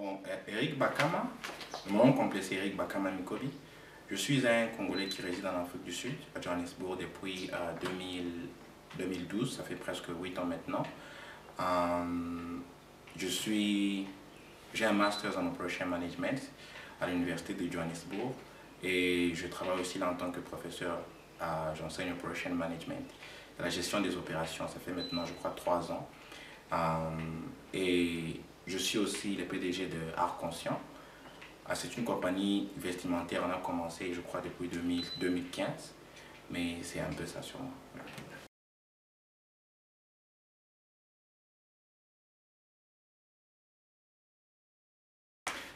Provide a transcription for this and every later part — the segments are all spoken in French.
Bon, Eric Bakama, mon nom complet c'est Eric Bakama Mikobi. Je suis un Congolais qui réside en Afrique du Sud, à Johannesburg depuis 2012, ça fait presque 8 ans maintenant. J'ai un Master en Operation Management à l'Université de Johannesburg et je travaille aussi là en tant que professeur. J'enseigne Operation Management, la gestion des opérations, ça fait maintenant je crois 3 ans. Et je suis aussi le PDG de Art Conscient. C'est une compagnie vestimentaire, on a commencé je crois depuis 2015, mais c'est un peu ça sur moi.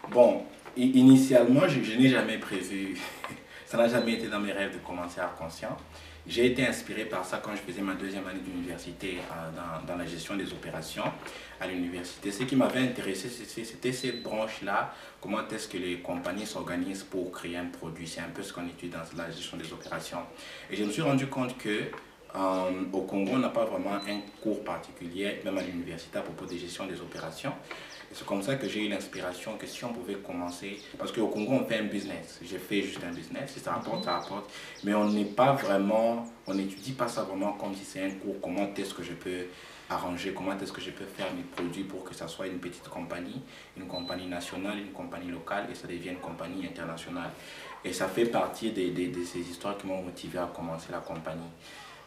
Bon, initialement, je n'ai jamais prévu, ça n'a jamais été dans mes rêves de commencer Art Conscient. J'ai été inspiré par ça quand je faisais ma deuxième année d'université dans la gestion des opérations à l'université. Ce qui m'avait intéressé, c'était cette branche-là, comment est-ce que les compagnies s'organisent pour créer un produit. C'est un peu ce qu'on étudie dans la gestion des opérations. Et je me suis rendu compte que au Congo, on n'a pas vraiment un cours particulier, même à l'université, à propos de gestion des opérations. C'est comme ça que j'ai eu l'inspiration que si on pouvait commencer, parce qu'au Congo on fait un business, j'ai fait juste un business, si ça rapporte, ça rapporte, mais on n'est pas vraiment, on n'étudie pas ça vraiment comme si c'est un cours, comment est-ce que je peux arranger, comment est-ce que je peux faire mes produits pour que ça soit une petite compagnie, une compagnie nationale, une compagnie locale et ça devienne une compagnie internationale. Et ça fait partie de ces histoires qui m'ont motivé à commencer la compagnie.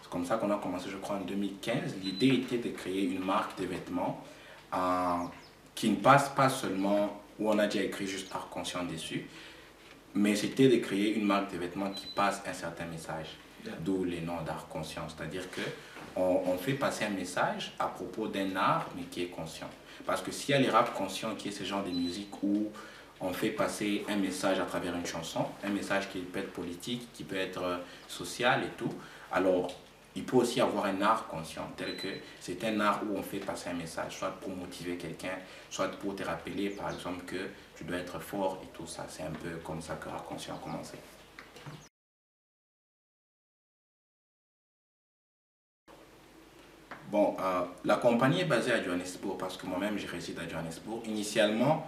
C'est comme ça qu'on a commencé, je crois, en 2015. L'idée était de créer une marque de vêtements qui ne passe pas seulement où on a déjà écrit juste Art Conscient dessus, mais c'était de créer une marque de vêtements qui passe un certain message, d'où les noms d'Art Conscient. C'est-à-dire qu'on fait passer un message à propos d'un art, mais qui est conscient. Parce que s'il y a les rap conscients, qui est ce genre de musique où on fait passer un message à travers une chanson, un message qui peut être politique, qui peut être social et tout, alors il peut aussi avoir un art conscient, tel que c'est un art où on fait passer un message, soit pour motiver quelqu'un, soit pour te rappeler par exemple que tu dois être fort et tout ça. C'est un peu comme ça que Art Conscient a commencé. Bon, la compagnie est basée à Johannesburg parce que moi-même je réside à Johannesburg. Initialement,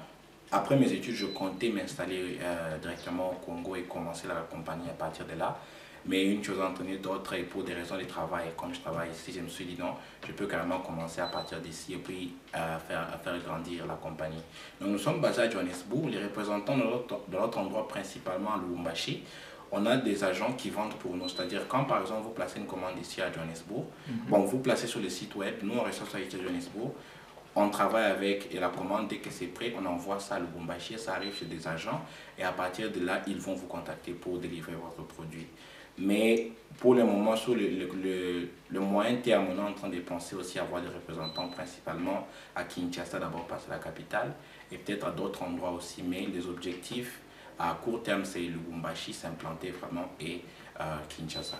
après mes études, je comptais m'installer directement au Congo et commencer la compagnie à partir de là. Mais une chose a entraîné d'autres et pour des raisons de travail, comme je travaille ici, je me suis dit non, je peux carrément commencer à partir d'ici et puis faire grandir la compagnie. Donc nous sommes basés à Johannesburg, les représentants de notre endroit principalement à Lubumbashi. On a des agents qui vendent pour nous, c'est-à-dire quand par exemple vous placez une commande ici à Johannesburg, bon, vous placez sur le site web, nous on reçoit ça ici à Johannesburg, on travaille avec et la commande, dès que c'est prêt, on envoie ça à Lubumbashi, ça arrive chez des agents et à partir de là, ils vont vous contacter pour délivrer votre produit. Mais pour le moment, sur le moyen terme, on est en train de penser aussi à avoir des représentants principalement à Kinshasa, d'abord parce que c'est la capitale, et peut-être à d'autres endroits aussi. Mais les objectifs à court terme, c'est Lubumbashi, s'implanter vraiment et Kinshasa.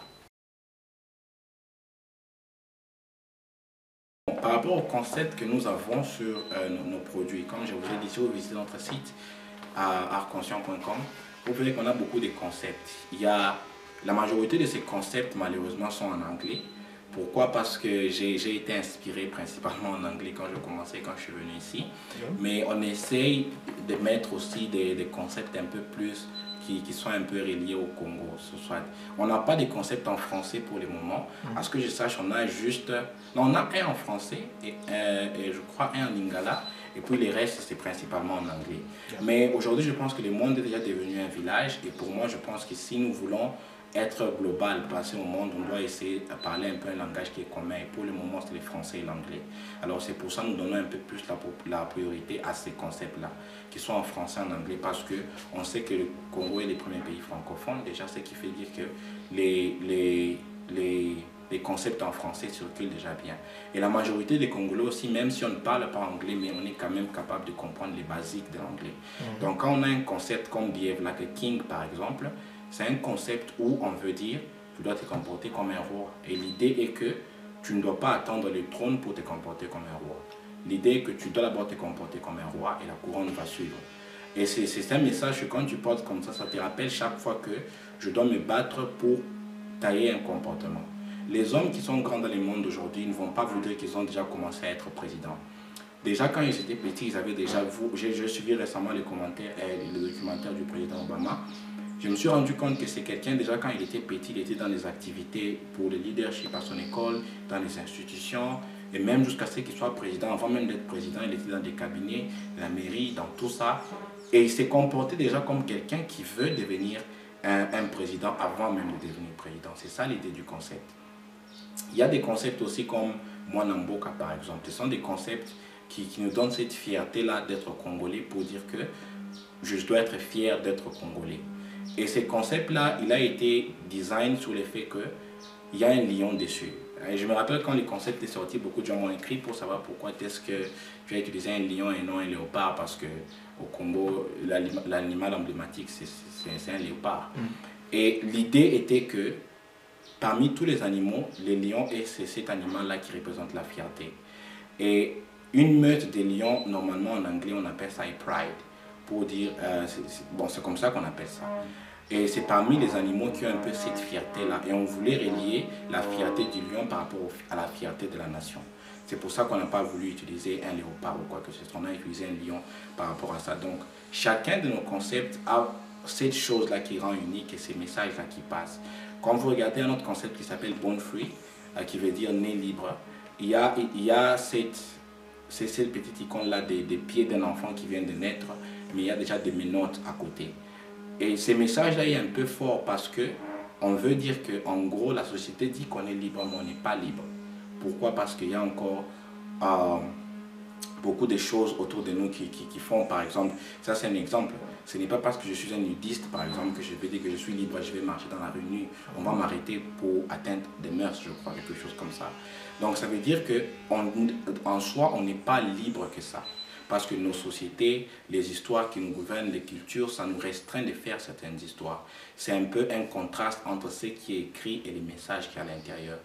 Par rapport au concept que nous avons sur nos produits, comme je vous ai dit, si vous visitez notre site artconscient.com, vous verrez qu'on a beaucoup de concepts. La majorité de ces concepts, malheureusement, sont en anglais. Pourquoi? Parce que j'ai été inspiré principalement en anglais quand je commençais, quand je suis venu ici. Mais on essaye de mettre aussi des concepts un peu plus qui sont un peu reliés au Congo. On n'a pas de concepts en français pour le moment. À ce que je sache, on a juste... Non, on a un en français et je crois un en lingala. Et puis les restes, c'est principalement en anglais. Mais aujourd'hui, je pense que le monde est déjà devenu un village. Et pour moi, je pense que si nous voulons être global, passer au monde, on doit essayer de parler un peu un langage qui est commun. Et pour le moment, c'est le français et l'anglais. Alors c'est pour ça que nous donnons un peu plus la priorité à ces concepts-là, qui sont en français et en anglais, parce qu'on sait que le Congo est le premier pays francophone. Déjà, ce qui fait dire que les concepts en français circulent déjà bien. Et la majorité des Congolais aussi, même si on ne parle pas anglais, mais on est quand même capable de comprendre les basiques de l'anglais. Donc quand on a un concept comme Behave Like a King, par exemple, c'est un concept où on veut dire tu dois te comporter comme un roi. Et l'idée est que tu ne dois pas attendre le trône pour te comporter comme un roi. L'idée est que tu dois d'abord te comporter comme un roi et la couronne va suivre. Et c'est un message que quand tu portes comme ça te rappelle chaque fois que je dois me battre pour tailler un comportement. Les hommes qui sont grands dans le monde d'aujourd'hui ne vont pas vous dire qu'ils ont déjà commencé à être présidents. Déjà, quand ils étaient petits, ils avaient déjà vu, j'ai suivi récemment les commentaires, les documentaires du président Obama. Je me suis rendu compte que c'est quelqu'un, déjà quand il était petit, il était dans des activités pour le leadership à son école, dans les institutions, et même jusqu'à ce qu'il soit président, avant même d'être président, il était dans des cabinets, la mairie, dans tout ça. Et il s'est comporté déjà comme quelqu'un qui veut devenir un président avant même de devenir président. C'est ça l'idée du concept. Il y a des concepts aussi comme Mwanamboka par exemple. Ce sont des concepts qui nous donnent cette fierté-là d'être congolais pour dire que je dois être fier d'être congolais. Et ce concept-là, il a été design sur le fait qu'il y a un lion dessus. Et je me rappelle quand les concepts étaient sortis, beaucoup de gens m'ont écrit pour savoir pourquoi est-ce que tu as utilisé un lion et non un léopard, parce que au Congo, l'animal emblématique, c'est un léopard. Et l'idée était que parmi tous les animaux, les lions, c'est cet animal-là qui représente la fierté. Et une meute de lions, normalement en anglais, on appelle ça a pride. Pour dire, bon, c'est comme ça qu'on appelle ça. Et c'est parmi les animaux qui ont un peu cette fierté-là. Et on voulait relier la fierté du lion par rapport à la fierté de la nation. C'est pour ça qu'on n'a pas voulu utiliser un léopard ou quoi que ce soit. On a utilisé un lion par rapport à ça. Donc, chacun de nos concepts a cette chose-là qui rend unique et ces messages-là qui passent. Quand vous regardez un autre concept qui s'appelle Born Free, qui veut dire né libre, il y a cette petite icône-là des pieds d'un enfant qui vient de naître, mais il y a déjà des menottes à côté. Et ces messages-là est un peu fort parce que on veut dire qu'en gros, la société dit qu'on est libre, mais on n'est pas libre. Pourquoi? Parce qu'il y a encore beaucoup de choses autour de nous qui font, par exemple, ça c'est un exemple, ce n'est pas parce que je suis un nudiste, par exemple, que je vais dire que je suis libre, je vais marcher dans la rue nue, on va m'arrêter pour atteindre des mœurs, je crois, quelque chose comme ça. Donc ça veut dire qu'en soi, on n'est pas libre que ça. Parce que nos sociétés, les histoires qui nous gouvernent, les cultures, ça nous restreint de faire certaines histoires. C'est un peu un contraste entre ce qui est écrit et les messages qu'il y a à l'intérieur.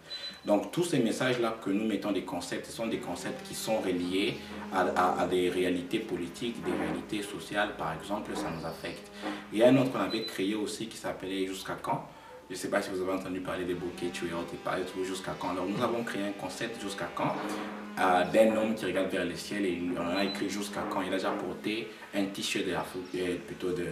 Donc tous ces messages-là que nous mettons des concepts, ce sont des concepts qui sont reliés à des réalités politiques, des réalités sociales, par exemple, ça nous affecte. Il y a un autre qu'on avait créé aussi qui s'appelait Jusqu'à quand? Je ne sais pas si vous avez entendu parler des bouquets, tu et parler de Jusqu'à quand. Alors nous avons créé un concept Jusqu'à quand d'un homme qui regarde vers le ciel et on a écrit Jusqu'à quand. Il a déjà porté un t-shirt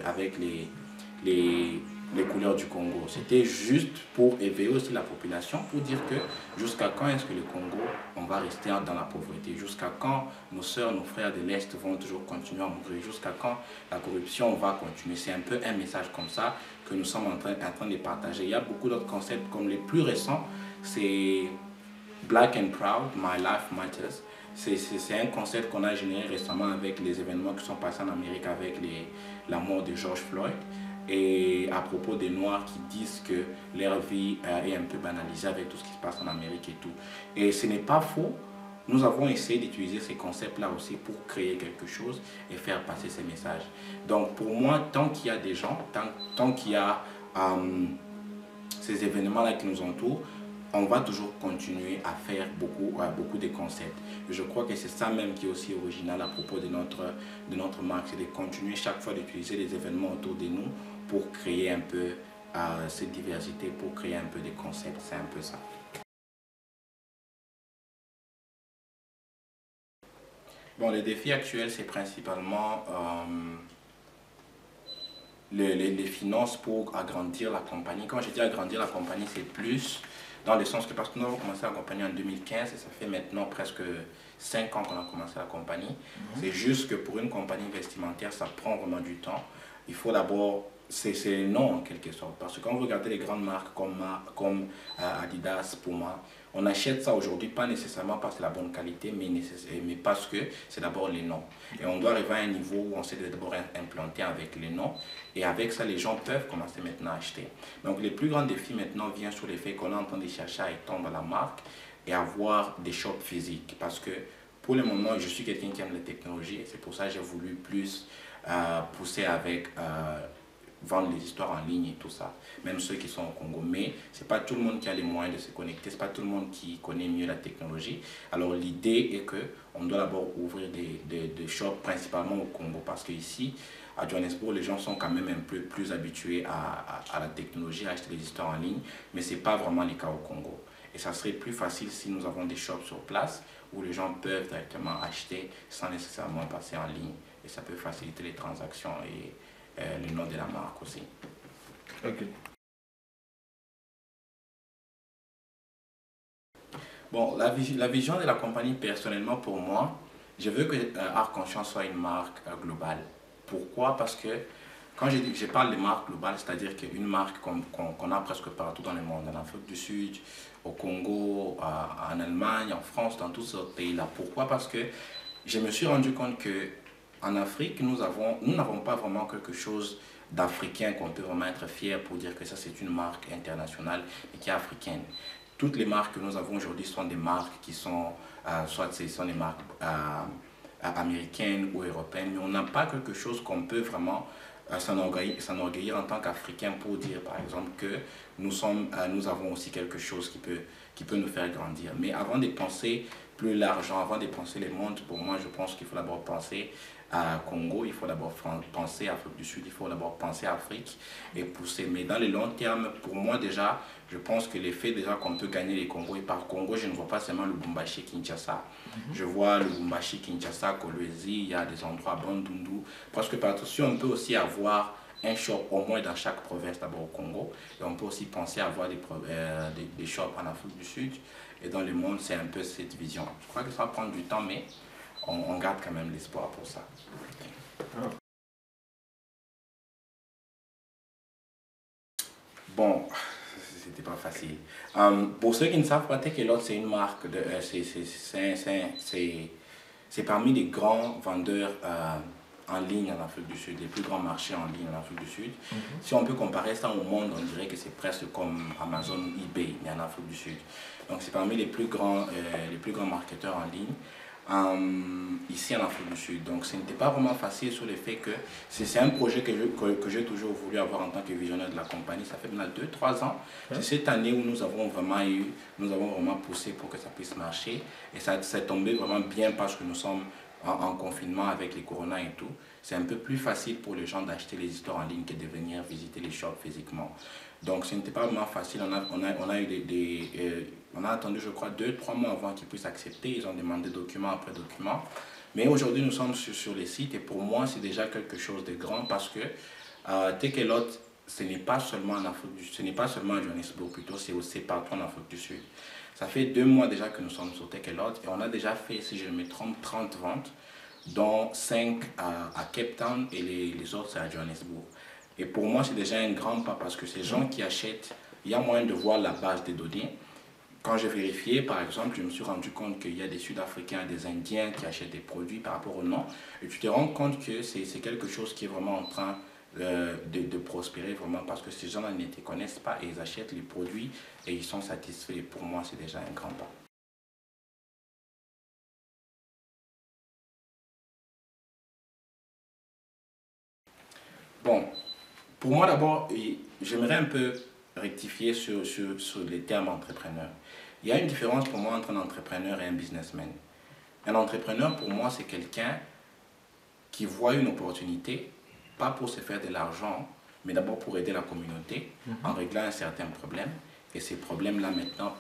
avec les couleurs du Congo. C'était juste pour éveiller aussi la population, pour dire que jusqu'à quand est-ce que le Congo, on va rester dans la pauvreté? Jusqu'à quand nos sœurs, nos frères de l'Est vont toujours continuer à mourir? Jusqu'à quand la corruption va continuer? C'est un peu un message comme ça que nous sommes en train de partager. Il y a beaucoup d'autres concepts comme les plus récents, c'est Black and Proud, My Life Matters. C'est un concept qu'on a généré récemment avec les événements qui sont passés en Amérique avec la mort de George Floyd. Et à propos des Noirs qui disent que leur vie est un peu banalisée avec tout ce qui se passe en Amérique et tout. Et ce n'est pas faux. Nous avons essayé d'utiliser ces concepts-là aussi pour créer quelque chose et faire passer ces messages. Donc pour moi, tant qu'il y a des gens, tant qu'il y a ces événements-là qui nous entourent, on va toujours continuer à faire beaucoup de concepts. Et je crois que c'est ça même qui est aussi original à propos de notre marque, c'est de continuer chaque fois d'utiliser les événements autour de nous pour créer un peu cette diversité, pour créer un peu des concepts. C'est un peu ça. Bon, les défis actuels, c'est principalement les finances pour agrandir la compagnie. Quand je dis agrandir la compagnie, c'est plus dans le sens que parce que nous avons commencé la compagnie en 2015 et ça fait maintenant presque 5 ans qu'on a commencé la compagnie. C'est juste que pour une compagnie vestimentaire, ça prend vraiment du temps. Il faut d'abord, c'est non en quelque sorte. Parce que quand vous regardez les grandes marques comme Adidas, Puma, on achète ça aujourd'hui pas nécessairement parce que c'est la bonne qualité, mais parce que c'est d'abord les noms. Et on doit arriver à un niveau où on s'est d'abord implanté avec les noms. Et avec ça, les gens peuvent commencer maintenant à acheter. Donc les plus grands défis maintenant viennent sur le fait qu'on est en train de chercher à étendre la marque et avoir des shops physiques. Parce que pour le moment, je suis quelqu'un qui aime la technologie. C'est pour ça que j'ai voulu plus pousser avec vendre les histoires en ligne et tout ça, même ceux qui sont au Congo. Mais c'est pas tout le monde qui a les moyens de se connecter, c'est pas tout le monde qui connaît mieux la technologie. Alors l'idée est que on doit d'abord ouvrir des shops principalement au Congo, parce qu'ici, à Johannesburg, les gens sont quand même un peu plus habitués à la technologie, à acheter des histoires en ligne, mais c'est pas vraiment le cas au Congo. Et ça serait plus facile si nous avons des shops sur place où les gens peuvent directement acheter sans nécessairement passer en ligne. Et ça peut faciliter les transactions et le nom de la marque aussi. Ok. Bon, la vision de la compagnie, personnellement, pour moi, je veux que Art Conscient soit une marque globale. Pourquoi? Parce que quand je parle de marque globale, c'est-à-dire qu'une marque qu'on a presque partout dans le monde, en Afrique du Sud, au Congo, en Allemagne, en France, dans tous ces autres pays-là. Pourquoi? Parce que je me suis rendu compte que en Afrique, nous n'avons pas vraiment quelque chose d'africain qu'on peut vraiment être fier pour dire que ça c'est une marque internationale et qui est africaine. Toutes les marques que nous avons aujourd'hui sont des marques qui sont, soit ce sont des marques américaines ou européennes, mais on n'a pas quelque chose qu'on peut vraiment s'enorgueillir en tant qu'Africain pour dire par exemple que nous avons aussi quelque chose qui peut nous faire grandir. Mais avant de penser plus largement, avant de penser le monde, pour moi je pense qu'il faut d'abord penser à Congo, il faut d'abord penser à Afrique du Sud, il faut d'abord penser à Afrique et pousser. Mais dans le long terme, pour moi déjà, je pense que l'effet déjà qu'on peut gagner les Congos, et par Congo, je ne vois pas seulement le Lubumbashi, Kinshasa. Je vois le Lubumbashi, Kinshasa, Kolwezi, il y a des endroits, Bandundu, presque partout. Si on peut aussi avoir un shop au moins dans chaque province, d'abord au Congo, et on peut aussi penser à avoir des shops en Afrique du Sud, et dans le monde, c'est un peu cette vision. Je crois que ça va prendre du temps, mais on garde quand même l'espoir pour ça. Bon, c'était pas facile. Pour ceux qui ne savent pas, Takealot, c'est une marque, c'est parmi les grands vendeurs en ligne en Afrique du Sud, les plus grands marchés en ligne en Afrique du Sud. Si on peut comparer ça au monde, on dirait que c'est presque comme Amazon ou eBay, mais en Afrique du Sud. Donc c'est parmi les plus grands marketeurs en ligne. Ici en Afrique du Sud. Donc ce n'était pas vraiment facile sur le fait que c'est un projet que j'ai toujours voulu avoir en tant que visionnaire de la compagnie. Ça fait maintenant 2-3 ans. C'est cette année où nous avons vraiment poussé pour que ça puisse marcher. Et ça s'est tombé vraiment bien parce que nous sommes en confinement avec les corona et tout. C'est un peu plus facile pour les gens d'acheter les histoires en ligne que de venir visiter les shops physiquement. Donc ce n'était pas vraiment facile. On a attendu, je crois, 2-3 mois avant qu'ils puissent accepter. Ils ont demandé document après document. Mais aujourd'hui, nous sommes sur les sites et pour moi, c'est déjà quelque chose de grand parce que Takealot, ce n'est pas seulement en Afrique du Sud, ce n'est pas seulement à Johannesburg, plutôt c'est aussi partout en Afrique du Sud. Ça fait 2 mois déjà que nous sommes sur Takealot et on a déjà fait, si je ne me trompe, 30 ventes, dont 5 à Cape Town et les autres c'est à Johannesburg. Et pour moi, c'est déjà un grand pas parce que ces gens qui achètent, il y a moyen de voir la base des données. Quand j'ai vérifié, par exemple, je me suis rendu compte qu'il y a des Sud-Africains, des Indiens qui achètent des produits par rapport au nom. Et tu te rends compte que c'est quelque chose qui est vraiment en train de prospérer vraiment parce que ces gens-là ne te connaissent pas et ils achètent les produits et ils sont satisfaits. Et pour moi, c'est déjà un grand pas. Bon, pour moi d'abord, j'aimerais un peu rectifier sur les termes entrepreneur. Il y a une différence pour moi entre un entrepreneur et un businessman. Un entrepreneur pour moi c'est quelqu'un qui voit une opportunité, pas pour se faire de l'argent, mais d'abord pour aider la communauté en réglant un certain problème. Et ces problèmes-là maintenant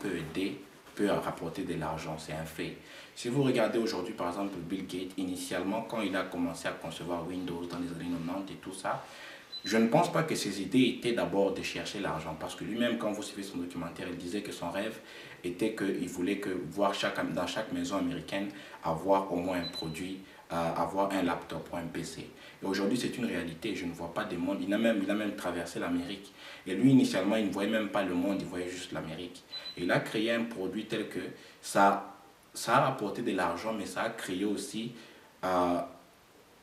peuvent rapporter de l'argent, c'est un fait. Si vous regardez aujourd'hui par exemple Bill Gates, initialement quand il a commencé à concevoir Windows dans les années 90 et tout ça, je ne pense pas que ses idées étaient d'abord de chercher l'argent parce que lui-même, quand vous suivez son documentaire, il disait que son rêve était qu'il voulait voir dans chaque maison américaine avoir au moins un produit, avoir un laptop ou un PC. Et aujourd'hui, c'est une réalité. Je ne vois pas de monde. Il a même traversé l'Amérique. Et lui, initialement, il ne voyait même pas le monde, il voyait juste l'Amérique. Et il a créé un produit tel que ça a rapporté de l'argent, mais ça a créé aussi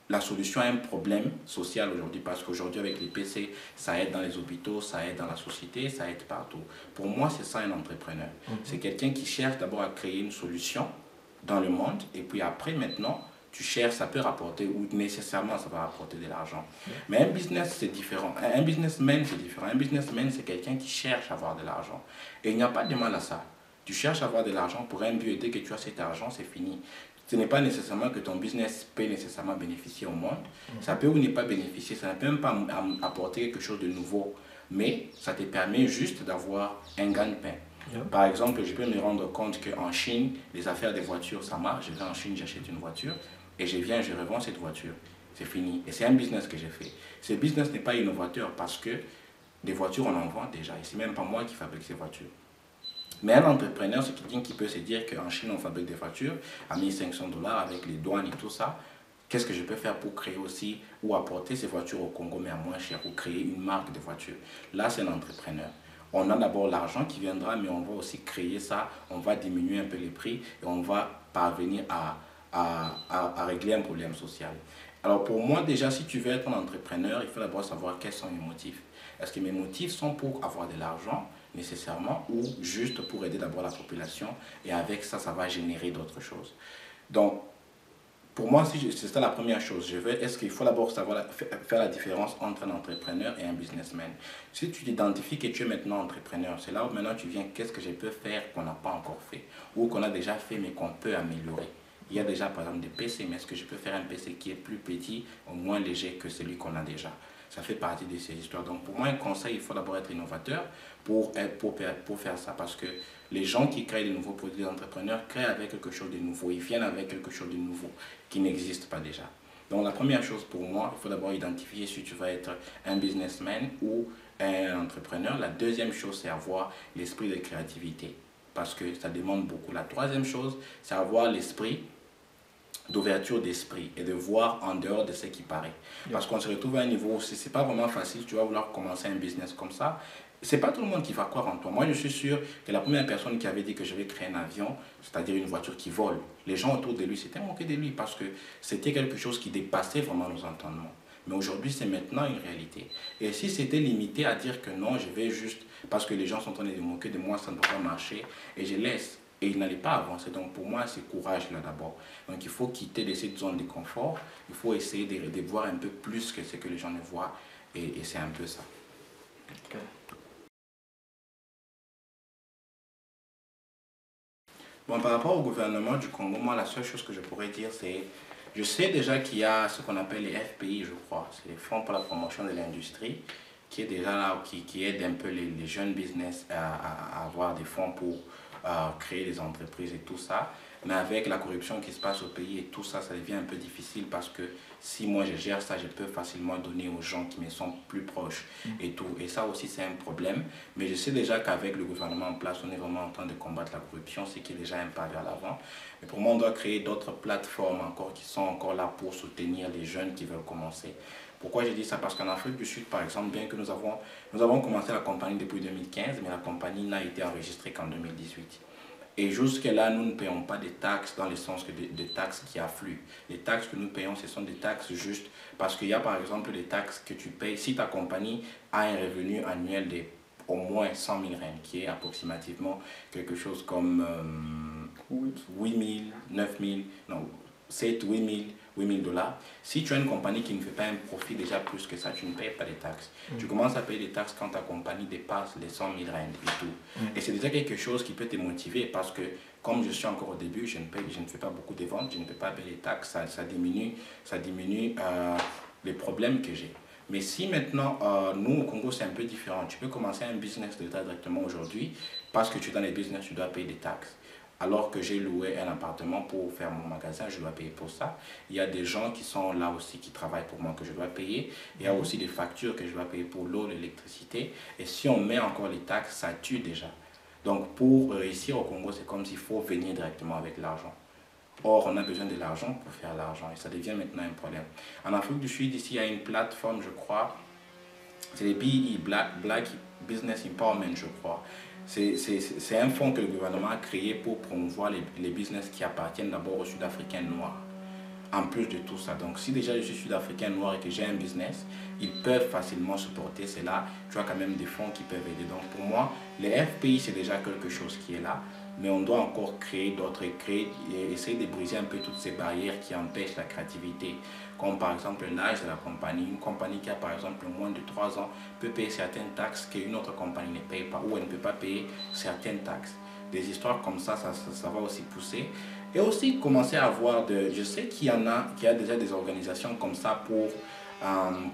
la solution à un problème social aujourd'hui, parce qu'aujourd'hui avec les PC, ça aide dans les hôpitaux, ça aide dans la société, ça aide partout. Pour moi, c'est ça un entrepreneur. C'est quelqu'un qui cherche d'abord à créer une solution dans le monde, et puis après, maintenant, tu cherches, ça peut rapporter, ou nécessairement ça va rapporter de l'argent. Mais un business, c'est différent. Un businessman, c'est différent. Un businessman, c'est quelqu'un qui cherche à avoir de l'argent. Et il n'y a pas de mal à ça. Tu cherches à avoir de l'argent pour un but, et dès que tu as cet argent, c'est fini. Ce n'est pas nécessairement que ton business peut nécessairement bénéficier au monde. Ça peut ou ne pas bénéficier, ça ne peut même pas apporter quelque chose de nouveau. Mais ça te permet juste d'avoir un gagne-pain. Yeah. Par exemple, je peux me rendre compte qu'en Chine, les affaires des voitures, ça marche. Je vais en Chine, j'achète une voiture et je viens, je revends cette voiture. C'est fini. Et c'est un business que j'ai fait. Ce business n'est pas innovateur parce que des voitures, on en vend déjà. Et c'est même pas moi qui fabrique ces voitures. Mais un entrepreneur, c'est quelqu'un qui peut se dire qu'en Chine, on fabrique des voitures à 1500 dollars avec les douanes et tout ça. Qu'est-ce que je peux faire pour créer aussi ou apporter ces voitures au Congo, mais à moins cher, ou créer une marque de voiture? Là, c'est un entrepreneur. On a d'abord l'argent qui viendra, mais on va aussi créer ça, on va diminuer un peu les prix et on va parvenir à régler un problème social. Alors pour moi, déjà, si tu veux être un entrepreneur, il faut d'abord savoir quels sont mes motifs. Est-ce que mes motifs sont pour avoir de l'argent nécessairement ou juste pour aider d'abord la population et avec ça, ça va générer d'autres choses. Donc, pour moi, c'est ça la première chose. Est-ce qu'il faut d'abord savoir faire la différence entre un entrepreneur et un businessman? Si tu t'identifies que tu es maintenant entrepreneur, c'est là où maintenant tu viens, qu'est-ce que je peux faire qu'on n'a pas encore fait ou qu'on a déjà fait mais qu'on peut améliorer? Il y a déjà par exemple des PC, mais est-ce que je peux faire un PC qui est plus petit, au moins léger que celui qu'on a déjà? Ça fait partie de ces histoires. Donc pour moi, un conseil, il faut d'abord être innovateur pour faire ça. Parce que les gens qui créent de nouveaux produits, les entrepreneurs, créent avec quelque chose de nouveau. Ils viennent avec quelque chose de nouveau qui n'existe pas déjà. Donc la première chose pour moi, il faut d'abord identifier si tu vas être un businessman ou un entrepreneur. La deuxième chose, c'est avoir l'esprit de créativité. Parce que ça demande beaucoup. La troisième chose, c'est avoir l'esprit d'ouverture d'esprit et de voir en dehors de ce qui paraît. Parce qu'on se retrouve à un niveau où c'est pas vraiment facile, tu vas vouloir commencer un business comme ça. C'est pas tout le monde qui va croire en toi. Moi, je suis sûr que la première personne qui avait dit que je vais créer un avion, c'est-à-dire une voiture qui vole, les gens autour de lui s'étaient moqués de lui parce que c'était quelque chose qui dépassait vraiment nos entendements. Mais aujourd'hui, c'est maintenant une réalité. Et si c'était limité à dire que non, je vais juste, parce que les gens sont en train de se moquer de moi, ça ne peut pas marcher, et je laisse. Et il n'allait pas avancer. Donc pour moi, c'est courage là d'abord. Donc il faut quitter de cette zone de confort. Il faut essayer de voir un peu plus que ce que les gens ne voient. Et c'est un peu ça. Okay. Bon, par rapport au gouvernement du Congo, moi, la seule chose que je pourrais dire, c'est... Je sais déjà qu'il y a ce qu'on appelle les FPI, je crois. C'est les Fonds pour la promotion de l'industrie, qui est déjà là, qui aide un peu les jeunes business à avoir des fonds pour créer des entreprises et tout ça. Mais avec la corruption qui se passe au pays et tout ça, ça devient un peu difficile parce que si moi je gère ça, je peux facilement donner aux gens qui me sont plus proches et tout. Et ça aussi, c'est un problème. Mais je sais déjà qu'avec le gouvernement en place, on est vraiment en train de combattre la corruption, ce qui est déjà un pas vers l'avant. Mais pour moi, on doit créer d'autres plateformes encore qui sont encore là pour soutenir les jeunes qui veulent commencer. Pourquoi j'ai dit ça? Parce qu'en Afrique du Sud, par exemple, bien que nous avons commencé la compagnie depuis 2015, mais la compagnie n'a été enregistrée qu'en 2018. Et jusque-là, nous ne payons pas des taxes dans le sens que des taxes qui affluent. Les taxes que nous payons, ce sont des taxes justes parce qu'il y a par exemple des taxes que tu payes si ta compagnie a un revenu annuel de au moins 100 000 rennes, qui est approximativement quelque chose comme 8 000, 9 000, non, 7, 8 000, 8 000 dollars. Si tu as une compagnie qui ne fait pas un profit déjà plus que ça, tu ne payes pas de taxes. Tu commences à payer des taxes quand ta compagnie dépasse les 100 000 rennes et tout. Et c'est déjà quelque chose qui peut te motiver parce que comme je suis encore au début, je ne fais pas beaucoup de ventes, je ne peux pas payer les taxes, ça diminue les problèmes que j'ai. Mais si maintenant, nous au Congo, c'est un peu différent. Tu peux commencer un business d'État directement aujourd'hui parce que tu es dans les business, tu dois payer des taxes. Alors que j'ai loué un appartement pour faire mon magasin, je dois payer pour ça. Il y a des gens qui sont là aussi, qui travaillent pour moi, que je dois payer. Il y a aussi des factures que je dois payer pour l'eau, l'électricité. Et si on met encore les taxes, ça tue déjà. Donc pour réussir au Congo, c'est comme s'il faut venir directement avec l'argent. Or, on a besoin de l'argent pour faire l'argent et ça devient maintenant un problème. En Afrique du Sud, ici, il y a une plateforme, je crois, c'est les BEE, Black Business Empowerment, je crois. C'est un fonds que le gouvernement a créé pour promouvoir les business qui appartiennent d'abord aux Sud-Africains noirs. En plus de tout ça, donc si déjà je suis Sud-Africain noir et que j'ai un business, ils peuvent facilement supporter cela. Tu as quand même des fonds qui peuvent aider. Donc pour moi, les FPI, c'est déjà quelque chose qui est là. Mais on doit encore créer d'autres, et essayer de briser un peu toutes ces barrières qui empêchent la créativité. Comme par exemple l'âge de la compagnie. Une compagnie qui a par exemple moins de 3 ans peut payer certaines taxes qu'une autre compagnie ne paye pas ou elle ne peut pas payer certaines taxes. Des histoires comme ça va aussi pousser. Et aussi commencer à avoir je sais qu'il y a déjà des organisations comme ça pour,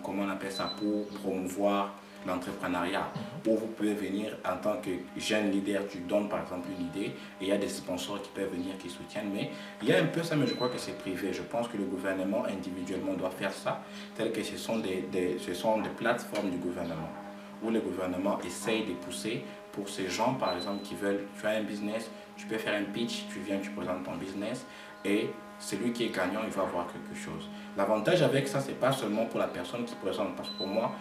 comment on appelle ça, pour promouvoir l'entrepreneuriat, où vous pouvez venir en tant que jeune leader, tu donnes par exemple une idée, et il y a des sponsors qui peuvent venir, qui soutiennent, mais il y a un peu ça, mais je crois que c'est privé. Je pense que le gouvernement individuellement doit faire ça, tel que ce sont des plateformes du gouvernement, où le gouvernement essaye de pousser pour ces gens, par exemple, qui veulent, tu as un business, tu peux faire un pitch, tu viens, tu présentes ton business, et celui qui est gagnant, il va avoir quelque chose. L'avantage avec ça, c'est pas seulement pour la personne qui présente, parce que pour moi,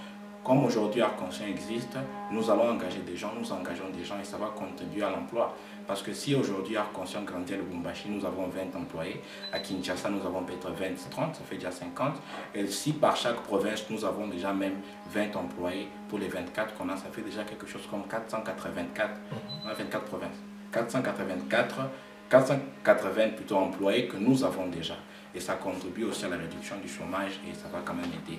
comme aujourd'hui Arc-en-Ciel existe, nous allons engager des gens, nous engageons des gens et ça va contribuer à l'emploi. Parce que si aujourd'hui Arc-en-Ciel grandit à Lubumbashi, nous avons 20 employés, à Kinshasa nous avons peut-être 20, 30, ça fait déjà 50. Et si par chaque province nous avons déjà même 20 employés, pour les 24 qu'on a, ça fait déjà quelque chose comme 484, on a 24 provinces, 480 plutôt employés que nous avons déjà. Et ça contribue aussi à la réduction du chômage et ça va quand même aider.